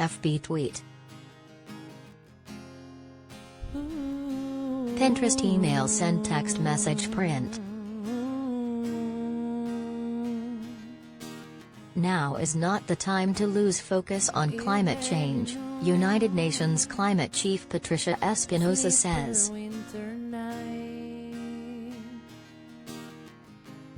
FB tweet. Pinterest email send text message print. Now is not the time to lose focus on climate change, United Nations Climate Chief Patricia Espinosa says.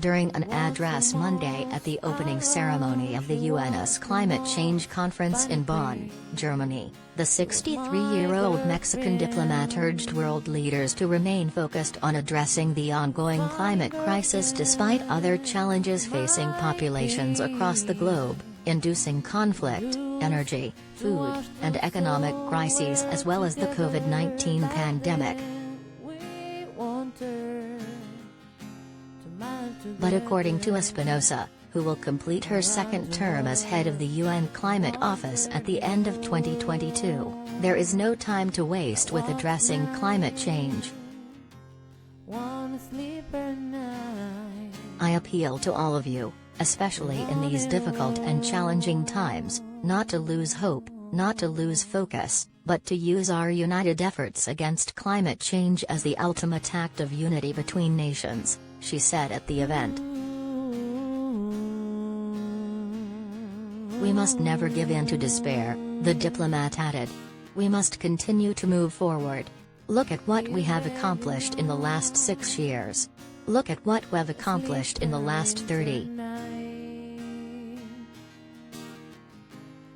During an address Monday at the opening ceremony of the UN's Climate Change Conference in Bonn, Germany, the 63-year-old Mexican diplomat urged world leaders to remain focused on addressing the ongoing climate crisis despite other challenges facing populations across the globe, inducing conflict, energy, food, and economic crises as well as the COVID-19 pandemic. But according to Espinosa, who will complete her second term as head of the UN Climate Office at the end of 2022, there is no time to waste with addressing climate change. I appeal to all of you, especially in these difficult and challenging times, not to lose hope, not to lose focus, but to use our united efforts against climate change as the ultimate act of unity between nations, she said at the event. We must never give in to despair, the diplomat added. We must continue to move forward. Look at what we have accomplished in the last 6 years. Look at what we've accomplished in the last 30.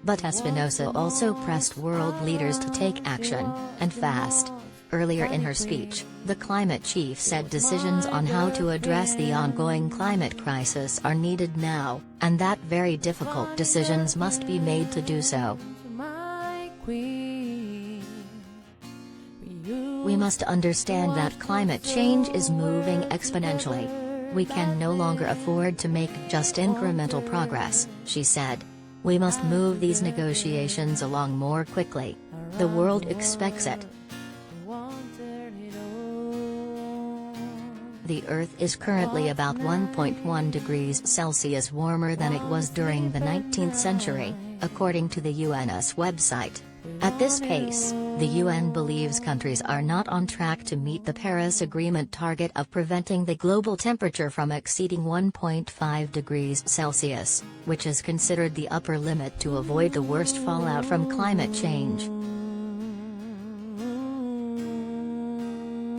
But Espinosa also pressed world leaders to take action, and fast. Earlier in her speech, the climate chief said decisions on how to address the ongoing climate crisis are needed now, and that very difficult decisions must be made to do so. We must understand that climate change is moving exponentially. We can no longer afford to make just incremental progress, she said. We must move these negotiations along more quickly. The world expects it. The Earth is currently about 1.1 degrees Celsius warmer than it was during the 19th century, according to the UN's website. At this pace, the UN believes countries are not on track to meet the Paris Agreement target of preventing the global temperature from exceeding 1.5 degrees Celsius, which is considered the upper limit to avoid the worst fallout from climate change.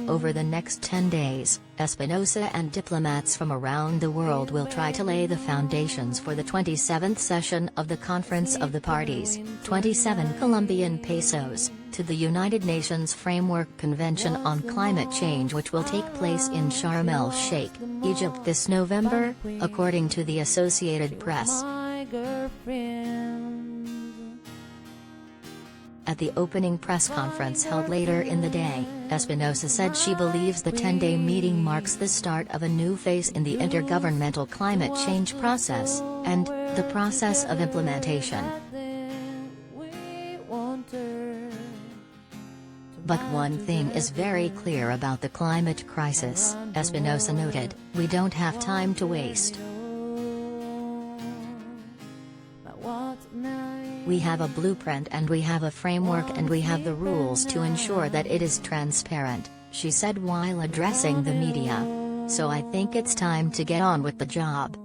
Over the next 10 days, Espinosa and diplomats from around the world will try to lay the foundations for the 27th session of the Conference of the Parties, 27 Colombian pesos, to the United Nations Framework Convention on Climate Change, which will take place in Sharm el-Sheikh, Egypt this November, according to the Associated Press. At the opening press conference held later in the day, Espinosa said she believes the 10-day meeting marks the start of a new phase in the intergovernmental climate change process, and the process of implementation. But one thing is very clear about the climate crisis, Espinosa noted: we don't have time to waste. We have a blueprint and we have a framework and we have the rules to ensure that it is transparent, she said while addressing the media. So I think it's time to get on with the job.